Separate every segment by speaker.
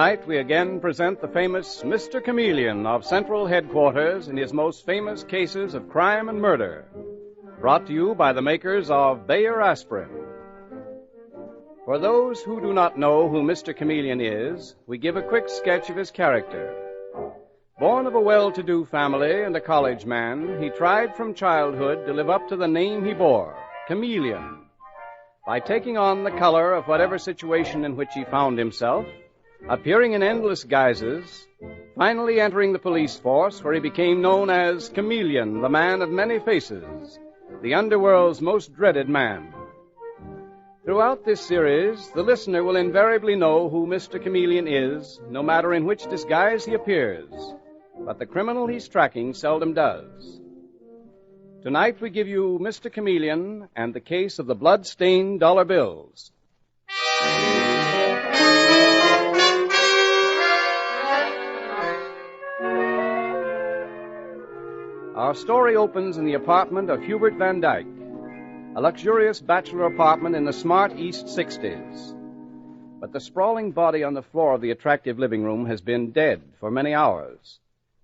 Speaker 1: Tonight we again present the famous Mr. Chameleon of Central Headquarters in his most famous cases of crime and murder. Brought to you by the makers of Bayer Aspirin. For those who do not know who Mr. Chameleon is, we give a quick sketch of his character. Born of a well-to-do family and a college man, he tried from childhood to live up to the name he bore, Chameleon. By taking on the color of whatever situation in which he found himself, appearing in endless guises, finally entering the police force where he became known as Chameleon, the man of many faces, the underworld's most dreaded man. Throughout this series, the listener will invariably know who Mr. Chameleon is, no matter in which disguise he appears. But the criminal he's tracking seldom does. Tonight we give you Mr. Chameleon and the case of the blood-stained dollar bills. Our story opens in the apartment of Hubert Van Dyke, a luxurious bachelor apartment in the smart East 60s. But the sprawling body on the floor of the attractive living room has been dead for many hours.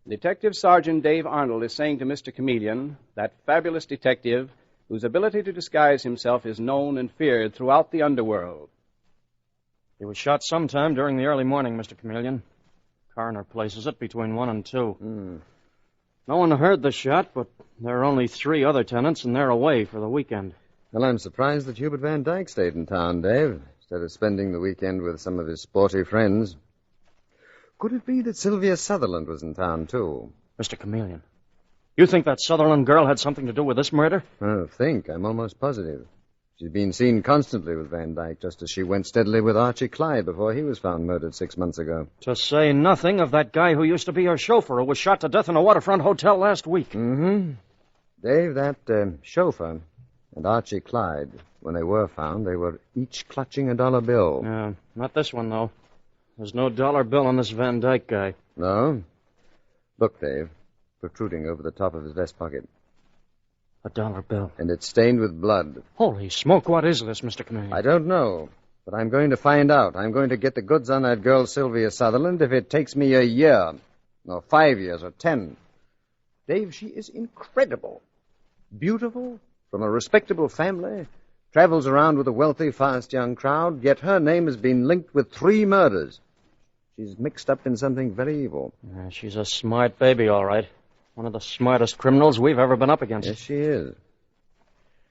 Speaker 1: Detective Sergeant Dave Arnold is saying to Mr. Chameleon, that fabulous detective whose ability to disguise himself is known and feared throughout the underworld.
Speaker 2: He was shot sometime during the early morning, Mr. Chameleon. Coroner places it between 1 and 2. No one heard the shot, but there are only 3 other tenants, and they're away for the weekend.
Speaker 3: Well, I'm surprised that Hubert Van Dyke stayed in town, Dave, instead of spending the weekend with some of his sporty friends. Could it be that Sylvia Sutherland was in town, too?
Speaker 2: Mr. Chameleon, you think that Sutherland girl had something to do with this murder?
Speaker 3: I'm almost positive. She's been seen constantly with Van Dyke, just as she went steadily with Archie Clyde before he was found murdered 6 months ago.
Speaker 2: To say nothing of that guy who used to be her chauffeur who was shot to death in a waterfront hotel last week.
Speaker 3: Dave, that chauffeur and Archie Clyde, when they were found, they were each clutching a dollar bill.
Speaker 2: Yeah, not this one, though. There's no dollar bill on this Van Dyke guy.
Speaker 3: No? Look, Dave, protruding over the top of his vest pocket.
Speaker 2: A dollar bill.
Speaker 3: And it's stained with blood.
Speaker 2: Holy smoke, what is this, Mr. Chameleon?
Speaker 3: I don't know, but I'm going to find out. I'm going to get the goods on that girl, Sylvia Sutherland, if it takes me a year, or 5 years, or 10. Dave, she is incredible. Beautiful, from a respectable family, travels around with a wealthy, fast young crowd, yet her name has been linked with 3 murders. She's mixed up in something very evil.
Speaker 2: Yeah, she's a smart baby, all right. One of the smartest criminals we've ever been up against.
Speaker 3: Yes, she is.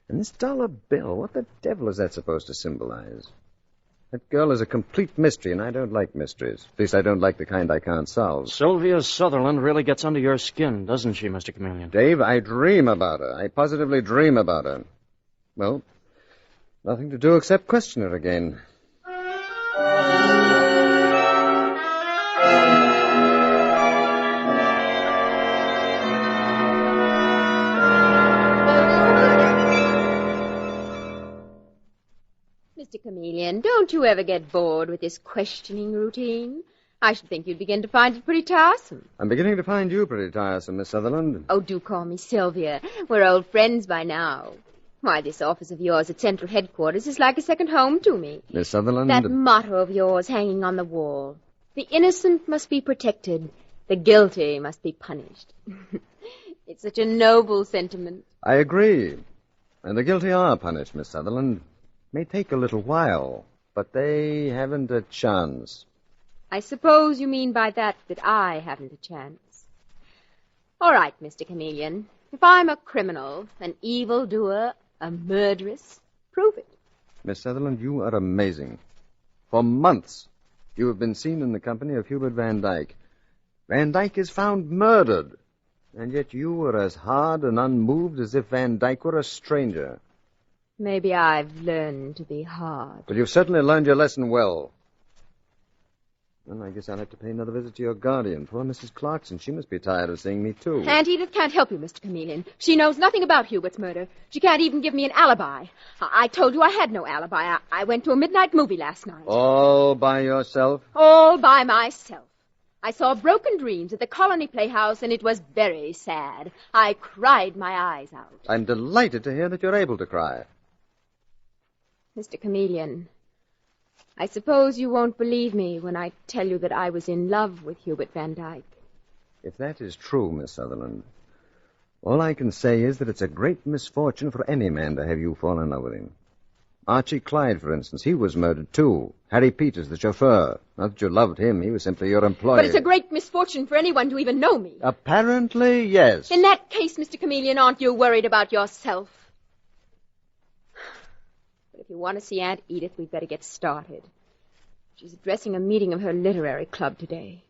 Speaker 3: And this dollar bill, what the devil is that supposed to symbolize? That girl is a complete mystery, and I don't like mysteries. At least I don't like the kind I can't solve.
Speaker 2: Sylvia Sutherland really gets under your skin, doesn't she, Mr. Chameleon?
Speaker 3: Dave, I dream about her. I positively dream about her. Well, nothing to do except question her again.
Speaker 4: Mr. Chameleon, don't you ever get bored with this questioning routine? I should think you'd begin to find it pretty tiresome.
Speaker 3: I'm beginning to find you pretty tiresome, Miss Sutherland.
Speaker 4: Oh, do call me Sylvia. We're old friends by now. Why, this office of yours at Central Headquarters is like a second home to me.
Speaker 3: Miss Sutherland?
Speaker 4: That motto of yours hanging on the wall. The innocent must be protected. The guilty must be punished. It's such a noble sentiment.
Speaker 3: I agree. And the guilty are punished, Miss Sutherland. May take a little while, but they haven't a chance.
Speaker 4: I suppose you mean by that I haven't a chance. All right, Mr. Chameleon. If I'm a criminal, an evildoer, a murderess, prove it.
Speaker 3: Miss Sutherland, you are amazing. For months, you have been seen in the company of Hubert Van Dyke. Van Dyke is found murdered, and yet you were as hard and unmoved as if Van Dyke were a stranger.
Speaker 4: Maybe I've learned to be hard.
Speaker 3: But you've certainly learned your lesson well. Well, I guess I'll have to pay another visit to your guardian. Poor Mrs. Clarkson. She must be tired of seeing me, too.
Speaker 4: Aunt Edith can't help you, Mr. Chameleon. She knows nothing about Hubert's murder. She can't even give me an alibi. I told you I had no alibi. I went to a midnight movie last night.
Speaker 3: All by yourself?
Speaker 4: All by myself. I saw Broken Dreams at the Colony Playhouse, and it was very sad. I cried my eyes out.
Speaker 3: I'm delighted to hear that you're able to cry.
Speaker 4: Mr. Chameleon, I suppose you won't believe me when I tell you that I was in love with Hubert Van Dyke.
Speaker 3: If that is true, Miss Sutherland, all I can say is that it's a great misfortune for any man to have you fall in love with him. Archie Clyde, for instance, he was murdered, too. Harry Peters, the chauffeur. Not that you loved him. He was simply your employee.
Speaker 4: But it's a great misfortune for anyone to even know me.
Speaker 3: Apparently, yes.
Speaker 4: In that case, Mr. Chameleon, aren't you worried about yourself? But if you want to see Aunt Edith, we'd better get started. She's addressing a meeting of her literary club today.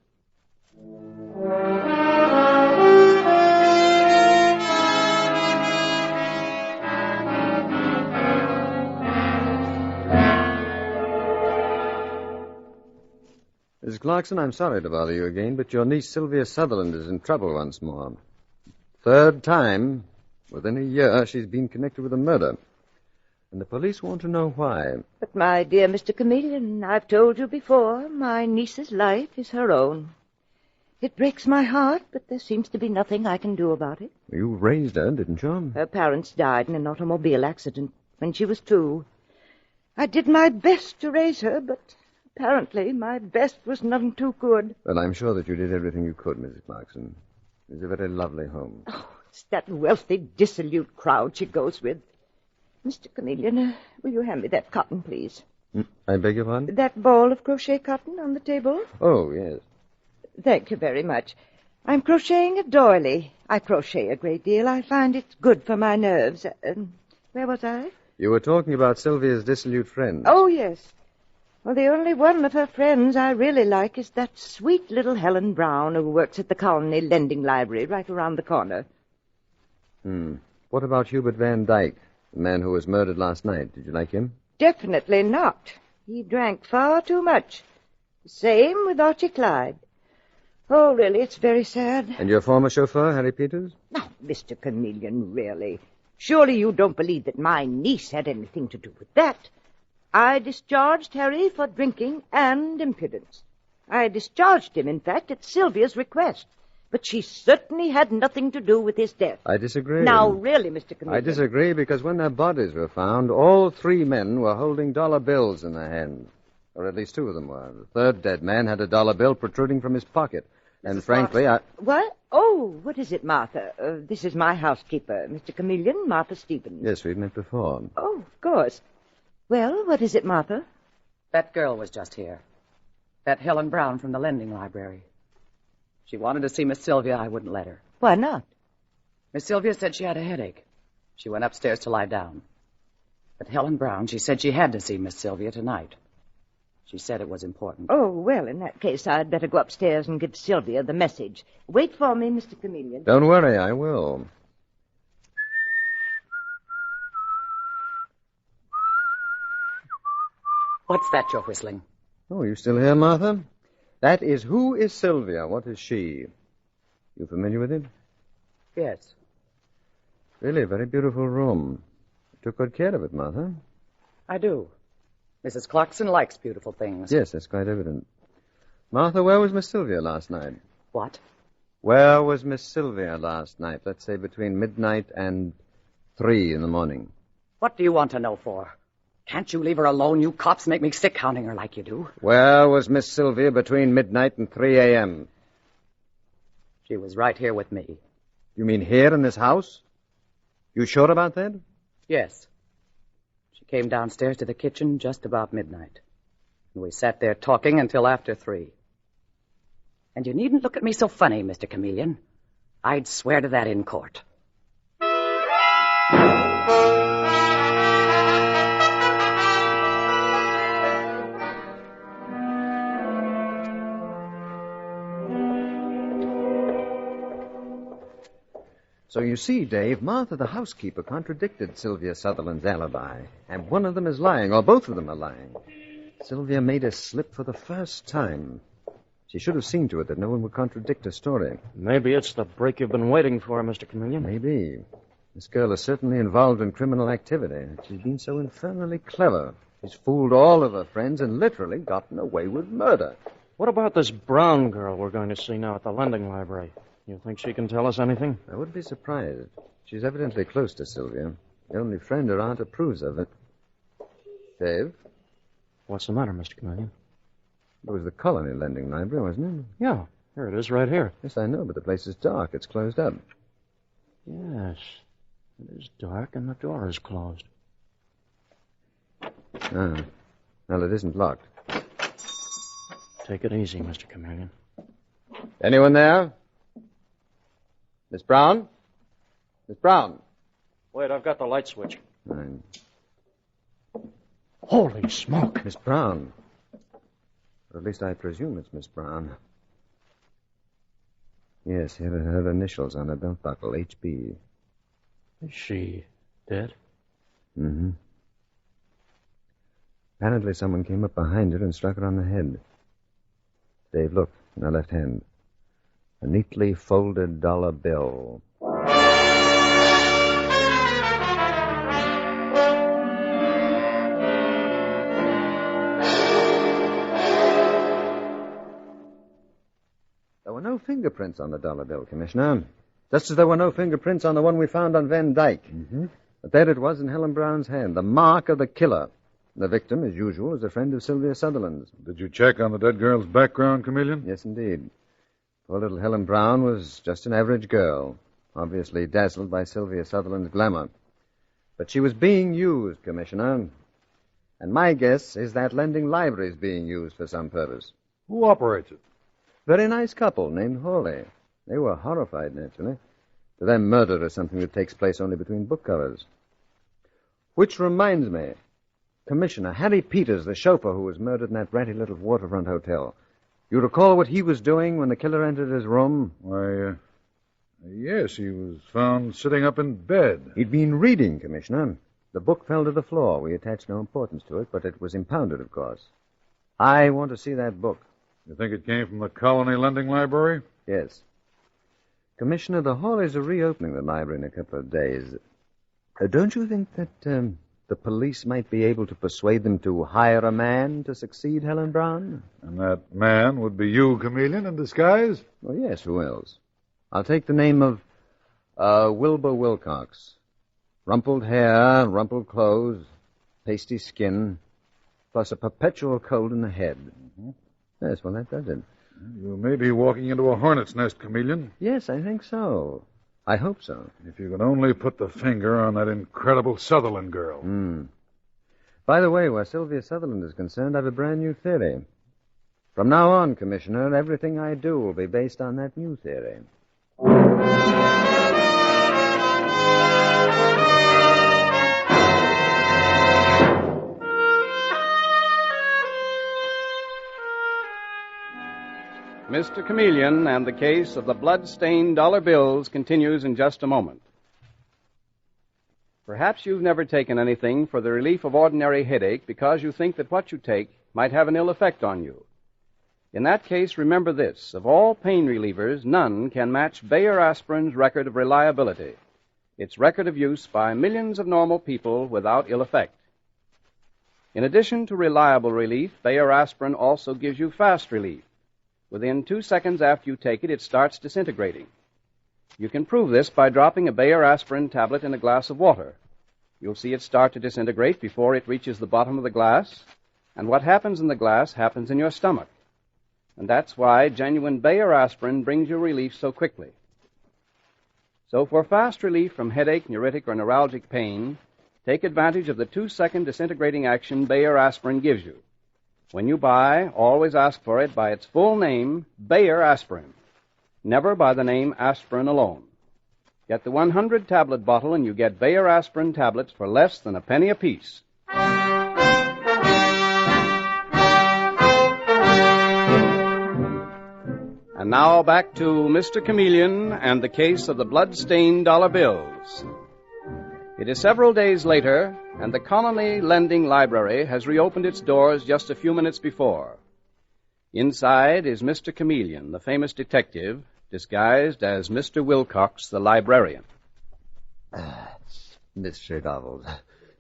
Speaker 3: Mrs. Clarkson, I'm sorry to bother you again, but your niece Sylvia Sutherland is in trouble once more. Third time, within a year, she's been connected with a murder. And the police want to know why.
Speaker 5: But, my dear Mr. Chameleon, I've told you before, my niece's life is her own. It breaks my heart, but there seems to be nothing I can do about it.
Speaker 3: You raised her, didn't you?
Speaker 5: Her parents died in an automobile accident when she was 2. I did my best to raise her, but apparently my best was none too good.
Speaker 3: Well, I'm sure that you did everything you could, Mrs. Clarkson. It's a very lovely home.
Speaker 5: Oh, it's that wealthy, dissolute crowd she goes with. Mr. Chameleon, will you hand me that cotton, please?
Speaker 3: I beg your pardon?
Speaker 5: That ball of crochet cotton on the table?
Speaker 3: Oh, yes.
Speaker 5: Thank you very much. I'm crocheting a doily. I crochet a great deal. I find it's good for my nerves. Where was I?
Speaker 3: You were talking about Sylvia's dissolute friend.
Speaker 5: Oh, yes. Well, the only one of her friends I really like is that sweet little Helen Brown who works at the Colony Lending Library right around the corner.
Speaker 3: What about Hubert Van Dyke, the man who was murdered last night? Did you like him?
Speaker 5: Definitely not. He drank far too much. Same with Archie Clyde. Oh, really, it's very sad.
Speaker 3: And your former chauffeur, Harry Peters?
Speaker 5: Now, Mr. Chameleon, really. Surely you don't believe that my niece had anything to do with that. I discharged Harry for drinking and impudence. I discharged him, in fact, at Sylvia's request. But she certainly had nothing to do with his death.
Speaker 3: I disagree.
Speaker 5: Now, really, Mr. Chameleon.
Speaker 3: I disagree because when their bodies were found, all 3 men were holding dollar bills in their hands. Or at least 2 of them were. The third dead man had a dollar bill protruding from his pocket. And frankly,
Speaker 5: What? Oh, what is it, Martha? This is my housekeeper, Mr. Chameleon, Martha Stevens.
Speaker 3: Yes, we've met before.
Speaker 5: Oh, of course. Well, what is it, Martha?
Speaker 6: That girl was just here. That Helen Brown from the lending library. She wanted to see Miss Sylvia. I wouldn't let her.
Speaker 5: Why not?
Speaker 6: Miss Sylvia said she had a headache. She went upstairs to lie down. But Helen Brown, she said she had to see Miss Sylvia tonight. She said it was important.
Speaker 5: Oh, well, in that case, I'd better go upstairs and give Sylvia the message. Wait for me, Mr. Chameleon.
Speaker 3: Don't worry, I will.
Speaker 6: What's that you're whistling?
Speaker 3: Oh, you still here, Martha? That is Who is Sylvia? What is she? You familiar with it?
Speaker 6: Yes.
Speaker 3: Really a very beautiful room. You took good care of it, Martha.
Speaker 6: I do. Mrs. Clarkson likes beautiful things.
Speaker 3: Yes, that's quite evident. Martha, where was Miss Sylvia last night?
Speaker 6: What?
Speaker 3: Where was Miss Sylvia last night? Let's say between midnight and 3 in the morning.
Speaker 6: What do you want to know for? Can't you leave her alone? You cops make me sick counting her like you do.
Speaker 3: Where was Miss Sylvia between midnight and 3 a.m.?
Speaker 6: She was right here with me.
Speaker 3: You mean here in this house? You sure about that?
Speaker 6: Yes. She came downstairs to the kitchen just about midnight. And we sat there talking until after 3. And you needn't look at me so funny, Mr. Chameleon. I'd swear to that in court.
Speaker 3: So you see, Dave, Martha, the housekeeper, contradicted Sylvia Sutherland's alibi. And one of them is lying, or both of them are lying. Sylvia made a slip for the first time. She should have seen to it that no one would contradict her story.
Speaker 2: Maybe it's the break you've been waiting for, Mr. Chameleon.
Speaker 3: Maybe. This girl is certainly involved in criminal activity. She's been so infernally clever. She's fooled all of her friends and literally gotten away with murder.
Speaker 2: What about this Brown girl we're going to see now at the lending library? You think she can tell us anything?
Speaker 3: I wouldn't be surprised. She's evidently close to Sylvia. The only friend her aunt approves of it. Dave?
Speaker 2: What's the matter, Mr. Chameleon?
Speaker 3: It was the Colony Lending Library, wasn't it?
Speaker 2: Yeah, here it is right here.
Speaker 3: Yes, I know, but the place is dark. It's closed up.
Speaker 2: Yes, it is dark and the door is closed.
Speaker 3: Ah. Well, it isn't locked.
Speaker 2: Take it easy, Mr. Chameleon.
Speaker 3: Anyone there? Miss Brown? Miss Brown?
Speaker 2: Wait, I've got the light switch.
Speaker 3: Fine.
Speaker 2: Holy smoke!
Speaker 3: Miss Brown. Or at least I presume it's Miss Brown. Yes, here are her initials on the belt buckle, HB.
Speaker 2: Is she dead?
Speaker 3: Mm-hmm. Apparently someone came up behind her and struck her on the head. Dave, look, in her left hand. A neatly folded dollar bill. There were no fingerprints on the dollar bill, Commissioner. Just as there were no fingerprints on the one we found on Van Dyke.
Speaker 7: Mm-hmm.
Speaker 3: But there it was in Helen Brown's hand, the mark of the killer. The victim, as usual, is a friend of Sylvia Sutherland's.
Speaker 7: Did you check on the dead girl's background, Chameleon?
Speaker 3: Yes, indeed. Poor little Helen Brown was just an average girl, obviously dazzled by Sylvia Sutherland's glamour. But she was being used, Commissioner. And my guess is that lending library is being used for some purpose.
Speaker 7: Who operates it?
Speaker 3: Very nice couple named Hawley. They were horrified, naturally. To them, murder is something that takes place only between book covers. Which reminds me, Commissioner, Harry Peters, the chauffeur who was murdered in that ratty little waterfront hotel. You recall what he was doing when the killer entered his room?
Speaker 7: Why, yes, he was found sitting up in bed.
Speaker 3: He'd been reading, Commissioner. The book fell to the floor. We attached no importance to it, but it was impounded, of course. I want to see that book.
Speaker 7: You think it came from the Colony Lending Library?
Speaker 3: Yes. Commissioner, the Hawleys are reopening the library in a couple of days. Don't you think that the police might be able to persuade them to hire a man to succeed Helen Brown?
Speaker 7: And that man would be you, Chameleon, in disguise?
Speaker 3: Well, yes, who else? I'll take the name of Wilbur Wilcox. Rumpled hair, rumpled clothes, pasty skin, plus a perpetual cold in the head.
Speaker 7: Mm-hmm.
Speaker 3: Yes, well, that does it.
Speaker 7: You may be walking into a hornet's nest, Chameleon.
Speaker 3: Yes, I think so. I hope so.
Speaker 7: If you could only put the finger on that incredible Sutherland girl.
Speaker 3: By the way, where Sylvia Sutherland is concerned, I've a brand new theory. From now on, Commissioner, everything I do will be based on that new theory.
Speaker 1: Mr. Chameleon and the case of the blood-stained dollar bills continues in just a moment. Perhaps you've never taken anything for the relief of ordinary headache because you think that what you take might have an ill effect on you. In that case, remember this. Of all pain relievers, none can match Bayer Aspirin's record of reliability, its record of use by millions of normal people without ill effect. In addition to reliable relief, Bayer Aspirin also gives you fast relief. Within 2 seconds after you take it, it starts disintegrating. You can prove this by dropping a Bayer aspirin tablet in a glass of water. You'll see it start to disintegrate before it reaches the bottom of the glass, and what happens in the glass happens in your stomach. And that's why genuine Bayer aspirin brings you relief so quickly. So for fast relief from headache, neuritic, or neuralgic pain, take advantage of the 2-second disintegrating action Bayer aspirin gives you. When you buy, always ask for it by its full name, Bayer Aspirin. Never by the name aspirin alone. Get the 100-tablet bottle and you get Bayer Aspirin tablets for less than a penny apiece. And now back to Mr. Chameleon and the case of the blood-stained dollar bills. It is several days later, and the Colony Lending Library has reopened its doors just a few minutes before. Inside is Mr. Chameleon, the famous detective, disguised as Mr. Wilcox, the librarian.
Speaker 3: Mystery novels,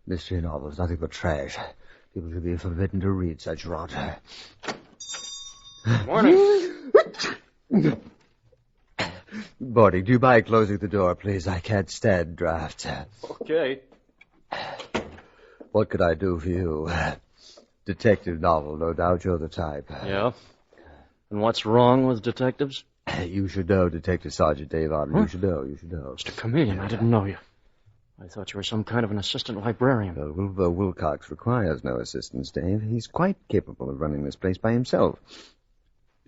Speaker 3: nothing but trash. People should be forbidden to read such rot.
Speaker 2: Morning.
Speaker 3: Bordy, do you mind closing the door, please? I can't stand drafts.
Speaker 2: Okay.
Speaker 3: What could I do for you? detective novel, no doubt. You're the type.
Speaker 2: Yeah? And what's wrong with detectives?
Speaker 3: You should know, Detective Sergeant Dave Arden.
Speaker 2: Huh?
Speaker 3: You should know.
Speaker 2: Mr. Chameleon, I didn't know you. I thought you were some kind of an assistant librarian.
Speaker 3: Wilbur Wilcox requires no assistance, Dave. He's quite capable of running this place by himself.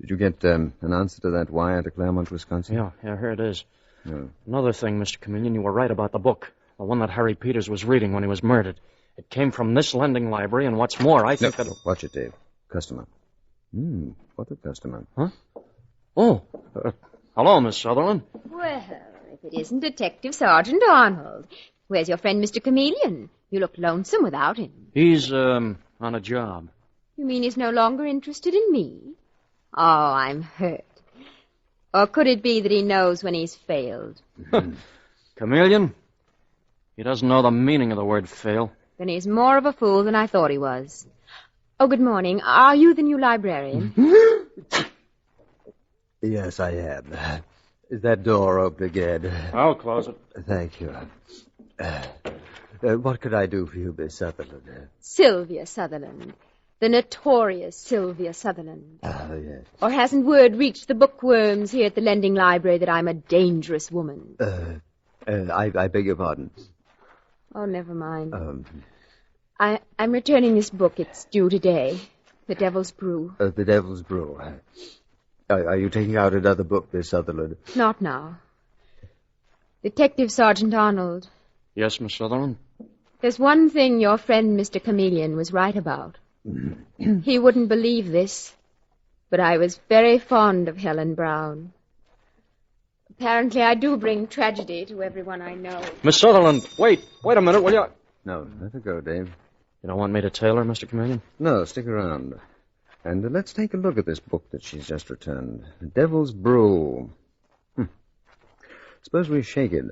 Speaker 3: Did you get an answer to that wire to Claremont, Wisconsin?
Speaker 2: Yeah, here it is.
Speaker 3: No.
Speaker 2: Another thing, Mr. Chameleon, you were right about the book. The one that Harry Peters was reading when he was murdered. It came from this lending library, and what's more, I think that...
Speaker 3: Watch it, Dave. Customer. What a customer.
Speaker 2: Huh? Oh, hello, Miss Sutherland.
Speaker 4: Well, if it isn't Detective Sergeant Arnold. Where's your friend, Mr. Chameleon? You look lonesome without him.
Speaker 2: He's, on a job.
Speaker 4: You mean he's no longer interested in me? Oh, I'm hurt. Or could it be that he knows when he's failed?
Speaker 2: Chameleon? He doesn't know the meaning of the word fail.
Speaker 4: Then he's more of a fool than I thought he was. Oh, good morning. Are you the new librarian?
Speaker 3: Yes, I am. Is that door open again?
Speaker 2: I'll close it.
Speaker 3: Thank you. What could I do for you, Miss Sutherland?
Speaker 4: Sylvia Sutherland. The notorious Sylvia Sutherland.
Speaker 3: Oh, yes.
Speaker 4: Or hasn't word reached the bookworms here at the lending library that I'm a dangerous woman?
Speaker 3: I beg your pardon.
Speaker 4: Oh, never mind. I'm returning this book. It's due today. The Devil's Brew.
Speaker 3: The Devil's Brew. Are you taking out another book, Miss Sutherland?
Speaker 4: Not now. Detective Sergeant Arnold.
Speaker 2: Yes, Miss Sutherland?
Speaker 4: There's one thing your friend Mr. Chameleon was right about. He wouldn't believe this, but I was very fond of Helen Brown. Apparently I do bring tragedy to everyone I know.
Speaker 2: Miss Sutherland, wait a minute, will you?
Speaker 3: No, let her go, Dave.
Speaker 2: You don't want me to tail her, Mr. Chameleon?
Speaker 3: No, stick around. And let's take a look at this book that she's just returned. The Devil's Brew. Suppose we shake it.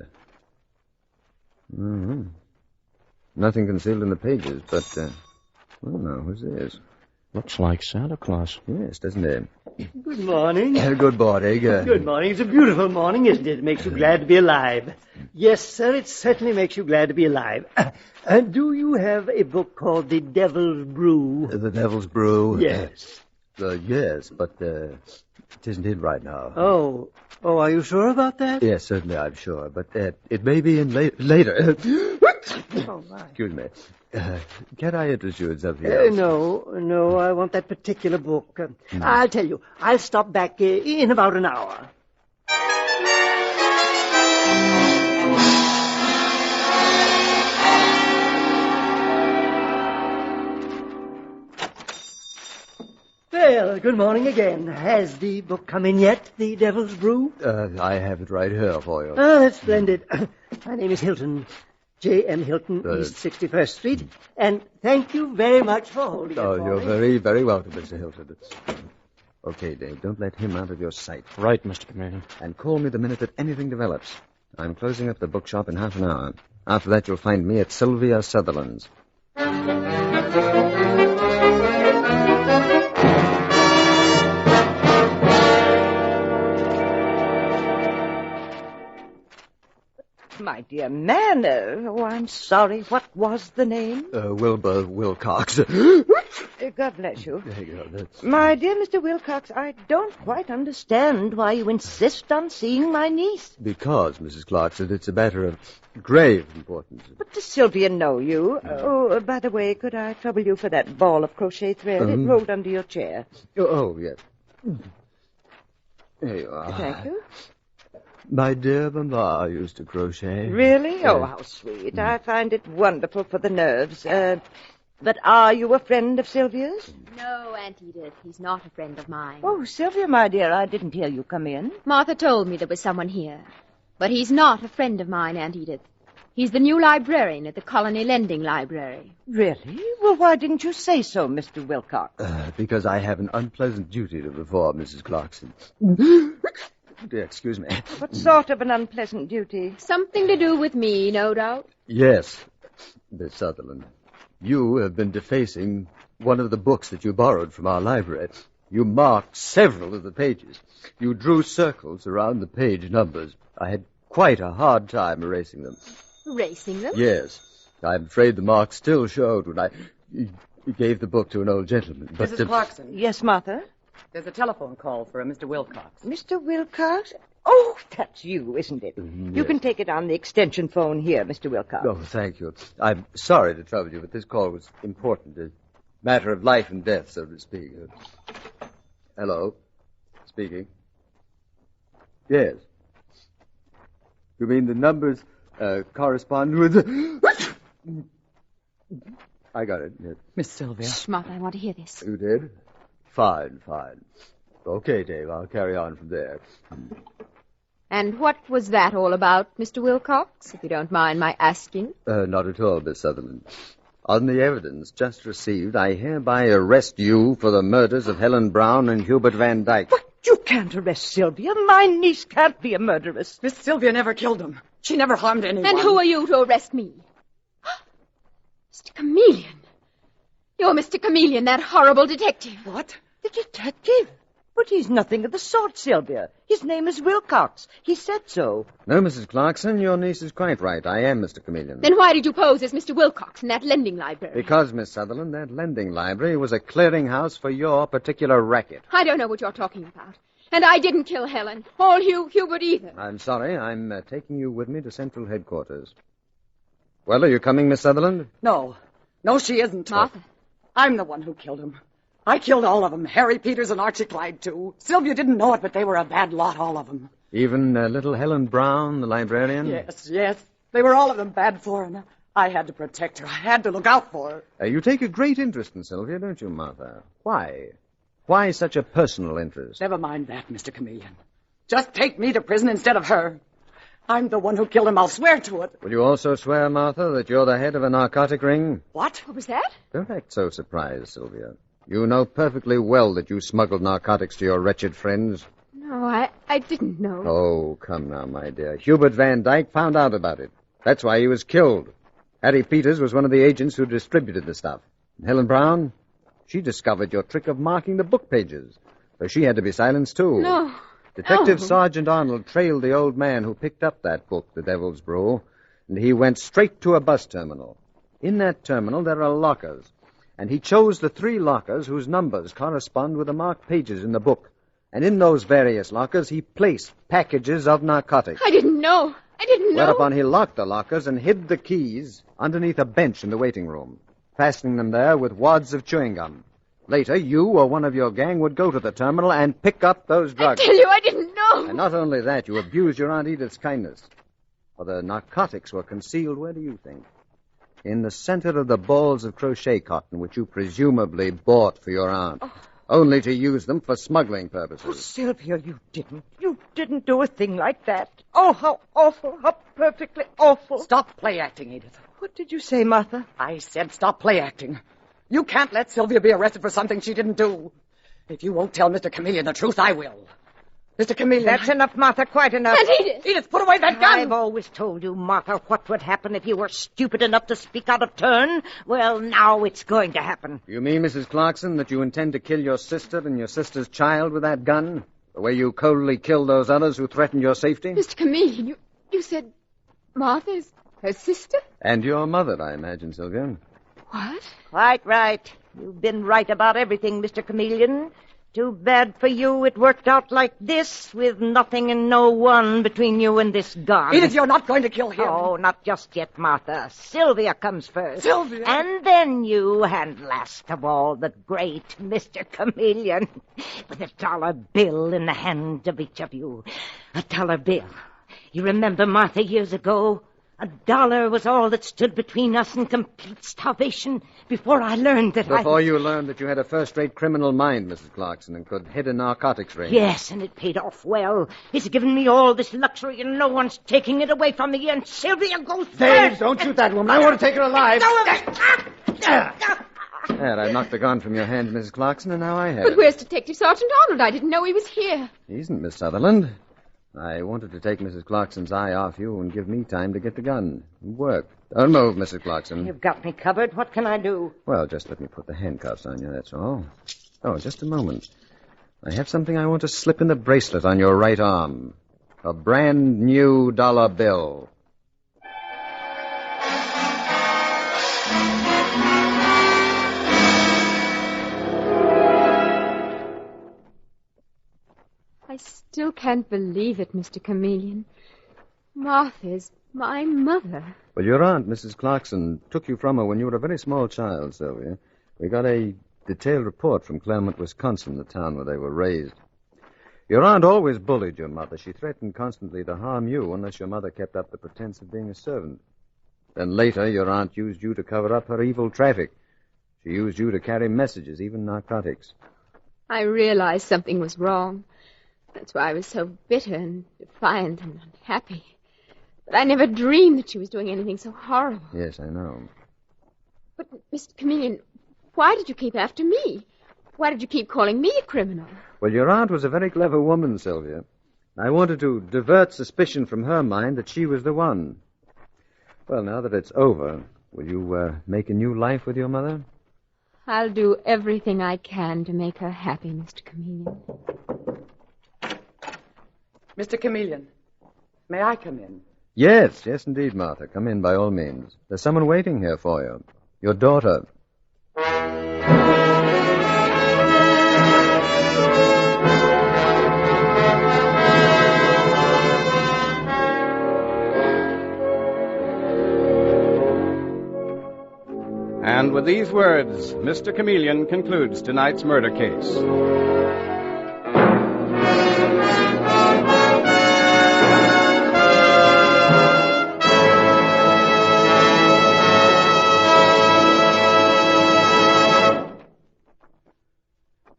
Speaker 3: Nothing concealed in the pages, but... well, now, who's this?
Speaker 2: Looks like Santa Claus.
Speaker 3: Yes, doesn't it?
Speaker 8: Good morning.
Speaker 3: Good morning.
Speaker 8: Good morning. It's a beautiful morning, isn't it? It makes you glad to be alive. Yes, sir, it certainly makes you glad to be alive. Do you have a book called The Devil's Brew?
Speaker 3: The Devil's Brew?
Speaker 8: Yes.
Speaker 3: Yes, but it isn't in right now.
Speaker 8: Oh, are you sure about that?
Speaker 3: Yes, certainly, I'm sure. But it may be in later.
Speaker 8: Oh, my.
Speaker 3: Excuse me. Can I interest you in something else?
Speaker 8: No, I want that particular book. I'll tell you, I'll stop back in about an hour. Well, good morning again. Has the book come in yet, The Devil's Brew?
Speaker 3: I have it right here for you.
Speaker 8: Oh, that's splendid. My name is Hilton. J.M. Hilton, East 61st Street. And thank you very much for holding it for
Speaker 3: you're
Speaker 8: me.
Speaker 3: very, very welcome, Mr. Hilton. Okay, Dave, don't let him out of your sight.
Speaker 2: Right, Mr. Chameleon.
Speaker 3: And call me the minute that anything develops. I'm closing up the bookshop in half an hour. After that, you'll find me at Sylvia Sutherland's.
Speaker 5: My dear man, I'm sorry. What was the name?
Speaker 3: Wilbur Wilcox.
Speaker 5: God bless you.
Speaker 3: There you go.
Speaker 5: My dear Mr. Wilcox, I don't quite understand why you insist on seeing my niece.
Speaker 3: Because, Mrs. Clarkson, it's a matter of grave importance.
Speaker 5: But does Sylvia know you? Oh, by the way, could I trouble you for that ball of crochet thread? It rolled under your chair.
Speaker 3: Oh, yes. There you are.
Speaker 5: Thank you.
Speaker 3: My dear mamma used to crochet.
Speaker 5: Really? Oh, how sweet. I find it wonderful for the nerves. But are you a friend of Sylvia's?
Speaker 4: No, Aunt Edith. He's not a friend of mine.
Speaker 5: Oh, Sylvia, my dear, I didn't hear you come in.
Speaker 4: Martha told me there was someone here. But he's not a friend of mine, Aunt Edith. He's the new librarian at the Colony Lending Library.
Speaker 5: Really? Well, why didn't you say so, Mr. Wilcox?
Speaker 3: Because I have an unpleasant duty to perform, Mrs. Clarkson. Excuse me.
Speaker 5: What sort of an unpleasant duty?
Speaker 4: Something to do with me, no doubt.
Speaker 3: Yes, Miss Sutherland. You have been defacing one of the books that you borrowed from our library. You marked several of the pages. You drew circles around the page numbers. I had quite a hard time erasing them.
Speaker 4: Erasing them?
Speaker 3: Yes. I'm afraid the marks still showed when I... He gave the book to an old gentleman. But
Speaker 6: Mrs. Clarkson.
Speaker 5: Yes, Martha?
Speaker 6: There's a telephone call for a Mr. Wilcox.
Speaker 5: Mr. Wilcox? Oh, that's you, isn't it?
Speaker 3: Yes.
Speaker 5: You can take it on the extension phone here, Mr. Wilcox.
Speaker 3: Oh, thank you. I'm sorry to trouble you, but this call was important. A matter of life and death, so to speak. Hello? Speaking. Yes. You mean the numbers correspond with... I got it. Yes.
Speaker 6: Miss Sylvia.
Speaker 4: Shh, Martha, I want to hear this.
Speaker 3: You did? Fine. Okay, Dave, I'll carry on from there.
Speaker 4: And what was that all about, Mr. Wilcox, if you don't mind my asking?
Speaker 3: Not at all, Miss Sutherland. On the evidence just received, I hereby arrest you for the murders of Helen Brown and Hubert Van Dyke.
Speaker 5: But you can't arrest Sylvia. My niece can't be a murderess.
Speaker 6: Miss Sylvia never killed him. She never harmed anyone.
Speaker 4: And who are you to arrest me? Mr. Chameleon. You're Mr. Chameleon, that horrible detective.
Speaker 6: What?
Speaker 5: The detective? But he's nothing of the sort, Sylvia. His name is Wilcox. He said so.
Speaker 3: No, Mrs. Clarkson, your niece is quite right. I am Mr. Chameleon.
Speaker 4: Then why did you pose as Mr. Wilcox in that lending library?
Speaker 3: Because, Miss Sutherland, that lending library was a clearinghouse for your particular racket.
Speaker 4: I don't know what you're talking about. And I didn't kill Helen, or Hubert either.
Speaker 3: I'm sorry. I'm taking you with me to Central Headquarters. Well, are you coming, Miss Sutherland?
Speaker 6: No, she isn't.
Speaker 4: Martha.
Speaker 6: I'm the one who killed him. I killed all of them. Harry Peters and Archie Clyde, too. Sylvia didn't know it, but they were a bad lot, all of them.
Speaker 3: Even little Helen Brown, the librarian?
Speaker 6: Yes. They were all of them bad for her. I had to protect her. I had to look out for her.
Speaker 3: You take a great interest in Sylvia, don't you, Martha? Why? Why such a personal interest?
Speaker 6: Never mind that, Mr. Chameleon. Just take me to prison instead of her. I'm the one who killed him. I'll swear to it.
Speaker 3: Will you also swear, Martha, that you're the head of a narcotic ring?
Speaker 6: What?
Speaker 4: What was that?
Speaker 3: Don't act so surprised, Sylvia. You know perfectly well that you smuggled narcotics to your wretched friends.
Speaker 4: No, I didn't know.
Speaker 3: Oh, come now, my dear. Hubert Van Dyke found out about it. That's why he was killed. Harry Peters was one of the agents who distributed the stuff. And Helen Brown, she discovered your trick of marking the book pages. So she had to be silenced, too.
Speaker 4: No.
Speaker 3: Detective
Speaker 4: No.
Speaker 3: Sergeant Arnold trailed the old man who picked up that book, The Devil's Brew, and he went straight to a bus terminal. In that terminal, there are lockers. And he chose the 3 lockers whose numbers correspond with the marked pages in the book. And in those various lockers, he placed packages of narcotics.
Speaker 4: I didn't know.
Speaker 3: Whereupon he locked the lockers and hid the keys underneath a bench in the waiting room, fastening them there with wads of chewing gum. Later, you or one of your gang would go to the terminal and pick up those drugs.
Speaker 4: I tell you, I didn't know.
Speaker 3: And not only that, you abused your Aunt Edith's kindness. For the narcotics were concealed, where do you think? In the center of the balls of crochet cotton, which you presumably bought for your aunt, only to use them for smuggling purposes.
Speaker 5: Oh, Sylvia, you didn't do a thing like that. Oh, how awful, how perfectly awful.
Speaker 6: Stop play acting, Edith.
Speaker 5: What did you say, Martha?
Speaker 6: I said stop play acting. You can't let Sylvia be arrested for something she didn't do. If you won't tell Mr. Chameleon the truth, I will. Mr. Chameleon...
Speaker 5: That's enough, Martha, quite enough.
Speaker 4: And Edith!
Speaker 6: Edith, put away that gun!
Speaker 5: I've always told you, Martha, what would happen if you were stupid enough to speak out of turn. Well, now it's going to happen.
Speaker 3: You mean, Mrs. Clarkson, that you intend to kill your sister and your sister's child with that gun? The way you coldly killed those others who threatened your safety?
Speaker 4: Mr. Chameleon, you said Martha's her sister?
Speaker 3: And your mother, I imagine, Sylvia.
Speaker 4: What?
Speaker 5: Quite right. You've been right about everything, Mr. Chameleon. Too bad for you it worked out like this, with nothing and no one between you and this gun.
Speaker 6: Edith, you're not going to kill him.
Speaker 5: Oh, not just yet, Martha. Sylvia comes first.
Speaker 6: Sylvia?
Speaker 5: And then you, and last of all, the great Mr. Chameleon, with $1 bill in the hand of each of you. $1 bill. You remember, Martha, years ago? $1 was all that stood between us and complete starvation before I learned that
Speaker 3: Before you learned that you had a first-rate criminal mind, Mrs. Clarkson, and could head a narcotics ring.
Speaker 5: Yes, and it paid off well. It's given me all this luxury, and no one's taking it away from me, and Sylvia goes
Speaker 8: Dave,
Speaker 5: first.
Speaker 8: don't shoot that woman. I want to take her alive.
Speaker 3: There, I knocked the gun from your hand, Mrs. Clarkson, and now I have
Speaker 4: But
Speaker 3: it.
Speaker 4: where's Detective Sergeant Arnold? I didn't know he was here.
Speaker 3: He isn't, Miss Sutherland. I wanted to take Mrs. Clarkson's eye off you and give me time to get the gun. Work. Don't move, Mrs. Clarkson.
Speaker 5: You've got me covered. What can I do?
Speaker 3: Well, just let me put the handcuffs on you, that's all. Oh, just a moment. I have something I want to slip in the bracelet on your right arm. A brand new $1 bill.
Speaker 4: still can't believe it, Mr. Chameleon. Martha's my mother.
Speaker 3: Well, your aunt, Mrs. Clarkson, took you from her when you were a very small child, Sylvia. We got a detailed report from Claremont, Wisconsin, the town where they were raised. Your aunt always bullied your mother. She threatened constantly to harm you unless your mother kept up the pretense of being a servant. Then later, your aunt used you to cover up her evil traffic. She used you to carry messages, even narcotics.
Speaker 4: I realized something was wrong. That's why I was so bitter and defiant and unhappy. But I never dreamed that she was doing anything so horrible.
Speaker 3: Yes, I know.
Speaker 4: But, Mr. Chameleon, why did you keep after me? Why did you keep calling me a criminal?
Speaker 3: Well, your aunt was a very clever woman, Sylvia. I wanted to divert suspicion from her mind that she was the one. Well, now that it's over, will you make a new life with your mother?
Speaker 4: I'll do everything I can to make her happy, Mr. Chameleon.
Speaker 6: Mr. Chameleon, may I come in?
Speaker 3: Yes, indeed, Martha. Come in by all means. There's someone waiting here for you. Your daughter.
Speaker 1: And with these words, Mr. Chameleon concludes tonight's murder case.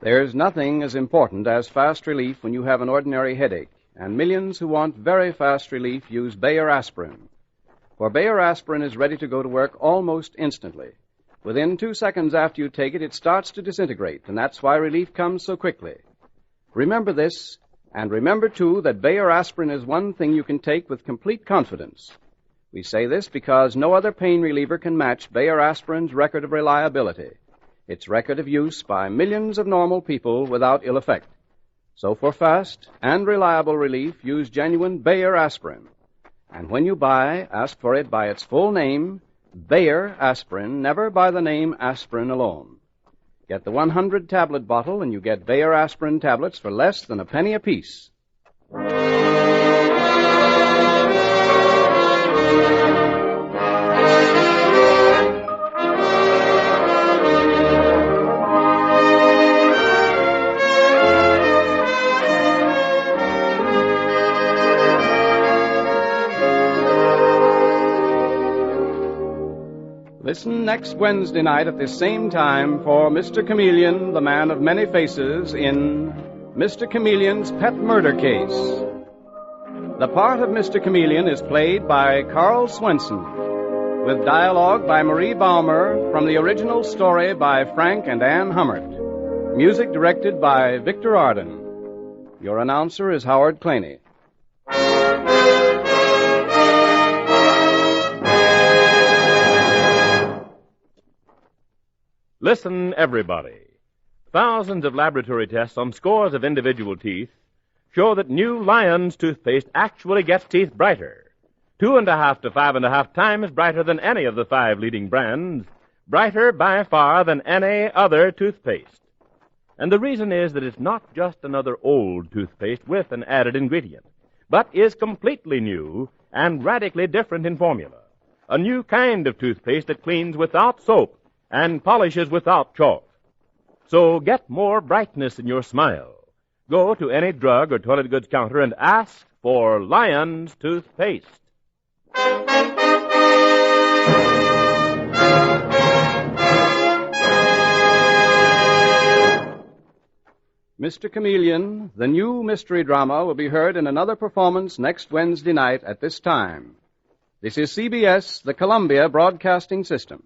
Speaker 1: There's nothing as important as fast relief when you have an ordinary headache, and millions who want very fast relief use Bayer aspirin. For Bayer aspirin is ready to go to work almost instantly. Within 2 seconds after you take it, it starts to disintegrate, and that's why relief comes so quickly. Remember this, and remember, too, that Bayer aspirin is one thing you can take with complete confidence. We say this because no other pain reliever can match Bayer aspirin's record of reliability, its record of use by millions of normal people without ill effect. So for fast and reliable relief, use genuine Bayer aspirin. And when you buy, ask for it by its full name, Bayer aspirin, never by the name aspirin alone. Get the 100-tablet bottle, and you get Bayer aspirin tablets for less than a penny apiece. Listen next Wednesday night at this same time for Mr. Chameleon, the man of many faces, in Mr. Chameleon's Pet Murder Case. The part of Mr. Chameleon is played by Carl Swenson, with dialogue by Marie Baumer from the original story by Frank and Ann Hummert. Music directed by Victor Arden. Your announcer is Howard Claney.
Speaker 9: Listen, everybody. Thousands of laboratory tests on scores of individual teeth show that new Lion's toothpaste actually gets teeth brighter. 2.5 to 5.5 times brighter than any of the 5 leading brands. Brighter by far than any other toothpaste. And the reason is that it's not just another old toothpaste with an added ingredient, but is completely new and radically different in formula. A new kind of toothpaste that cleans without soap and polishes without chalk. So get more brightness in your smile. Go to any drug or toilet goods counter and ask for Lion's toothpaste.
Speaker 1: Mr. Chameleon, the new mystery drama, will be heard in another performance next Wednesday night at this time. This is CBS, the Columbia Broadcasting System.